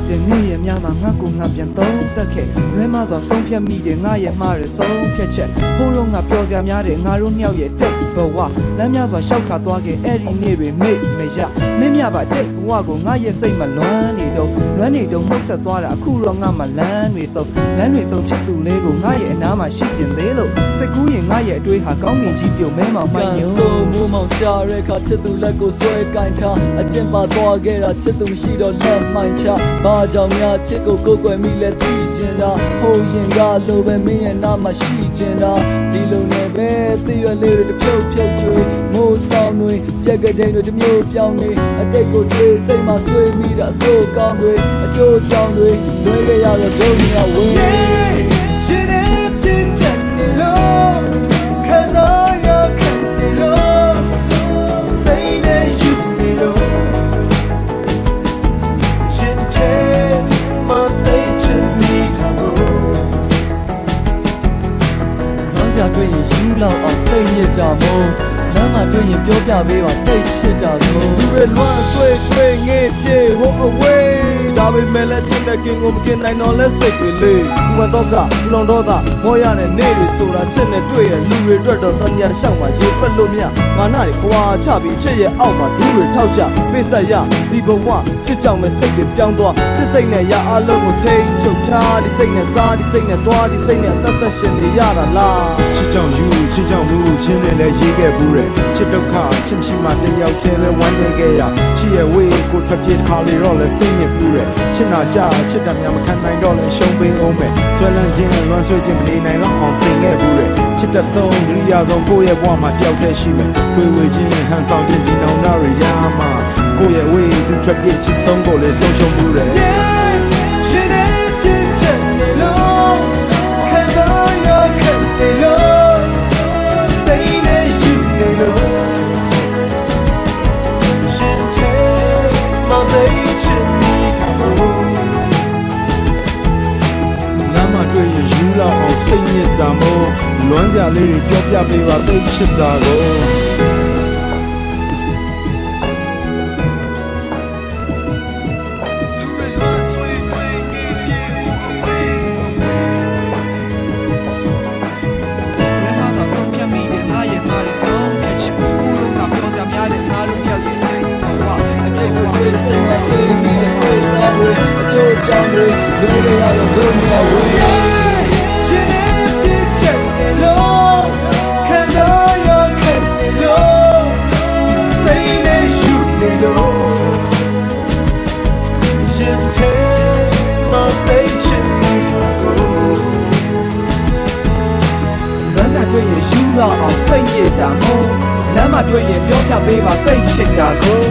တဲ့နေ့ရက်များမှာငါကိုငါပြန်သုံးသက်ခဲ့လွဲမစွာဆုံးဖြတ်မိတယ်ငါရဲ့မှားတဲ့ဆုံးဖြတ်ချက်ဟိုးတော့ငါပျော်စရာများတယ်ငါတို့နှစ်ယောက်ရဲ့တိတ်ဘဝလမ်းများစွာရှောက်ခါသွားခဲ့အဲ့ဒီနေ့တွေမိတ်မရမင်းမြပါတိတ်ဘဝကိုငါရဲ့စိတ်မလွမ်းနေတော့နှုတ်ဆက်သွားတာအခုတော့ငါမှလမ်းတွေဆုံးချစ်သူလေးကိုငါရဲ့အနားမှာရှိကျင်သေးလို့စိတ်ကူးရင်ငါရဲ့အတွေးဟာကောင်းကင်ကြီးပြုံမဲမောင်မှညို့ဆိုမိုးမောင်ကြရဲခါချစ်သူလက်ကိုဆွဲကင်ထားအကျင့်ပါသွားခဲ့တာချစ်သူမရှိတော့လက်မိုင်ချဘာကြောင့်များချစ်ကိုကိုယ်ကွယ်မိလဲသိကျင်တာဟိုရင်ကလိုပဲမင်းရဲ့နားမှာရှိကျင်တာဒီလိုနဲ့ပဲသိရလေးတွေတဖြုတ်ကျွေးမိုးဆောင်တွေပြက်ကတဲ့တွေတမျိုးပြောင်းနေအတိတ်ကိုတွေးစိတ်မှာဆွေးမိတာအဆိုးကောင်းတွေအကျိုးကြောင့်တွေလွဲခဲ့ရတော့ဒုညဝေးရှင်ရဲ့ပြင်းချင်နေလို့ခံစားရခံနေလို့စိတ်နဲ့ယူနေလို့ရှင်တဲ့မသိချင်နေတာကိုလမ်းစာတွေ့ရင်ယူလောက်အောင်စိတ်ညစ်ကြမို့လမ်းမှာတွေ့ရင်ပြောပြပေးပါသိချစ်တာကိုလူတွေလွမ်းဆွေးတွေ့ငေးပြေဟိုအဝေးဒါပေမဲ့လည်းချစ်တဲ့ကင်ကိုမကင်နိုင်တော့လဲစိတ်တွေလေးဥပတော့ကလွန်တော့ကမောရတဲ့နေ့တွေဆိုတာချစ်နဲ့တွေ့ရလူတွေအတွက်တော့တန်ညာတစ်လျှောက်မှာရေပက်လို့မြမာနတွေခွာချပြီးချစ်ရဲ့အောက်မှာဒူးတွေထောက်ကြပိဆက်ရဒီဘဝချစ်ကြောင်မဲ့စိတ်တွေပြောင်းသွားချစ်စိတ်နဲ့ရအလုံးကိုထိန်ချုပ်ထားဒီစိတ်နဲ့စားဒီစိတ်နဲ့သွားဒီစိတ်နဲ့အသက်ဆက်ရှင်နေရတာလားချစ်ကြောင်ယူချစ်ကြောင်လူချင်းနဲ့လည်းရေးခဲ့ဘူးတဲ့ချစ်ဒုက္ခချစ်မရှိမှတယောက်တည်းလဲဝမ်းနေခဲ့ရချစ်ရဲ့ဝေးကိုထွက်ပြေးခါလေတော့လဲစိတ်ညစ်ဘူးတဲ့ချစ်နာကြချစ်တယ်များမခံနိုင်တော့လဲရှုံးပေးအောင်မဲ့ဆွဲလန်းခြင်းလွမ်းဆွဲခြင်းမနေနိုင်တော့အောင်တင်ခဲ့ဘူးတဲ့ချစ်တဲ့ဆုံးဒုတိယဆုံးကိုယ့်ရဲ့ဘဝမှာတယောက်တည်းရှိမယ်တွေ့ဝေခြင်းဟန်ဆောင်ခြင်းဒီနောင်နာရရမှာကိုယ့်ရဲ့ဝေးသူထွက်ပြေးချစ်ဆုံးကိုလဲဆုံးရှုံးဘူးတဲ့တွေ့ရင်ယူလောက်အောင်စိတ်ညစ်တာမို့လွမ်းစရာလေးတွေပြောပြပေးပါသိချစ်တာကိုကြောင့်တွေလွဲခဲ့ရတော့ဒုညဝေးရှင်ရဲ့ပြည့်ချက်နေလို့ခံတော့ရခံနေလို့စိတ်နဲ့ယူနေလို့ရှင်တဲ့မသိချင်နေတာကိုလမ်းစာတွေ့ရင်ယူတော့အောင်စိတ်ညစ်တာမို့လမ်းမှာတွေ့ရင်ပြောပြပေးပါသိချစ်တာကို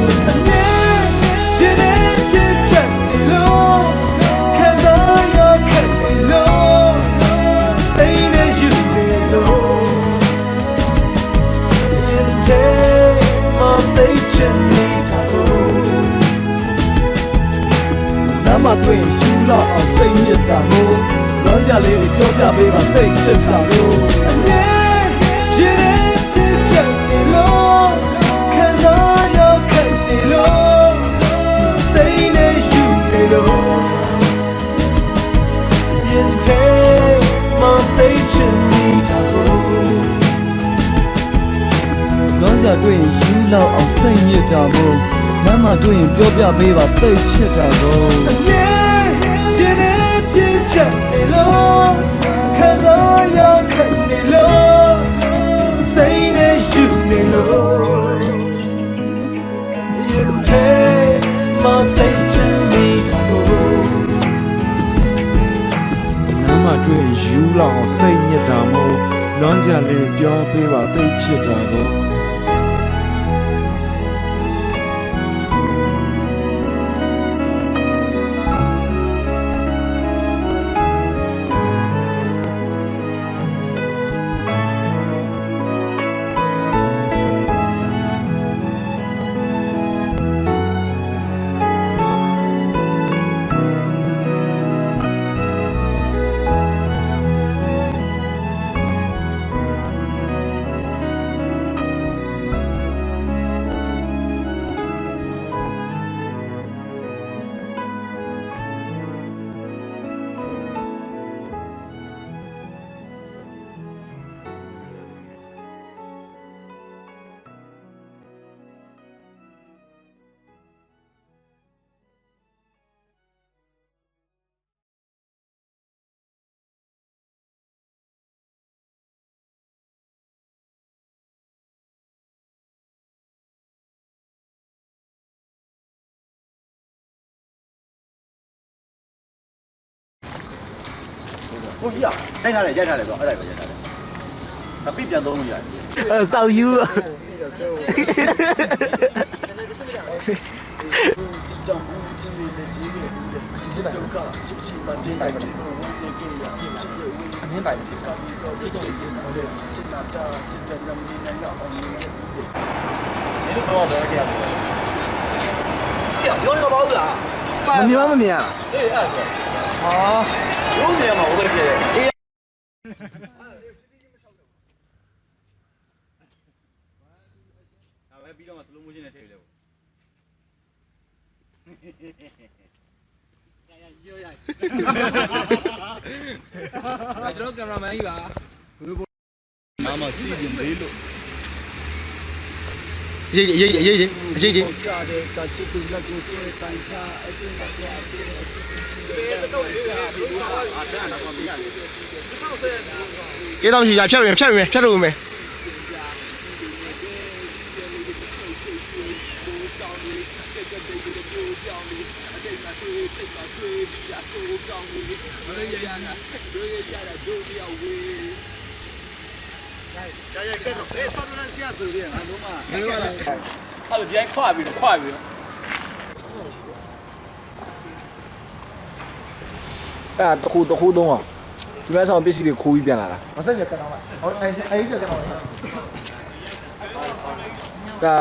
ရှင်ရဲ့ပြည့်ချက်နေလို့မတွေ့ယူလောက်အောင်စိတ်ညစ်တာမို့လောစရာလေးတွေပြောပြပေးပါသိချစ်တာကိုအမြဲရင်ထဲပြည့်ချက်နေလို့ခံစားရခံနေလို့စိတ်နဲ့ယူနေလို့ရင်ထဲမသိချင်နေတာကိုလောစရာတွေ့ယူလောက်အောင်စိတ်ညစ်တာမို့မမတွေ့ရင်ပြောပြပေးပါသိချစ်တာကိုအမြဲရင်ထဲပြည့်ချက်နေလို့ခံစားရခံနေလို့စိတ်နဲ့ယူနေလို့ရင်ထဲမသိချင်နေတာကိုနားမတွေ့ယူလောက်အောင်စိတ်ညစ်တာမို့လွမ်းစရာလေးပြောပေးပါသိချစ်တာကို ကိုကြီးရိုက်ထားတယ်ဆိုတော့အဲ့ဒါပဲရိုက်ထားတယ်အပိပြန်သုံးလို့ရတယ် စောက်ယူ ချစ်ကြောင်ဘူးချစ်လေးနဲ့ရေးခဲ့ဘူးတဲ့ချစ်ဒုက္ခချစ်စီမတရားတယ်လို့ဝန်းနေကြရချစ်ရဲ့ဝေးအမြင်ပိုင်ဒီကပြီးတော့ချစ်စိတ်ကိုတဲ့ချစ်နာချချစ်တဲ့ညမင်းနဲ့ရောက်အောင်နေခဲ့ဘူးတဲ့ဒီတော့တော့ကြရတယ်ပြောနေပါဦးလား မမြင်မမြင် အေးအဲ့ဒါဟာလုံးနေမှာဟုတ်တယ်အေးဒါပဲပြီးတော့မှ slow motion နဲ့ထည့်လိုက်ကျွန်တော်ကင်မရာမန်ကြီးပါ နာမစီရင်လေးလို့ ရေးကြတဲ့ကချစ်သူလက်ကိုဆွဲတိုင်ထားအတင်းကပြအတင်းကေတောင်ရှိရဖြတ်လို့မယ်အဲ့ဒီခွာပြီးဒီမဲ့ဆောင်ပစ္စည်းတွေခိုးပြီးပြန်လာတာမဆက်ရကန်အောင်ဟောအဲ့ဒီဆက်ကန်အောင်ဒါ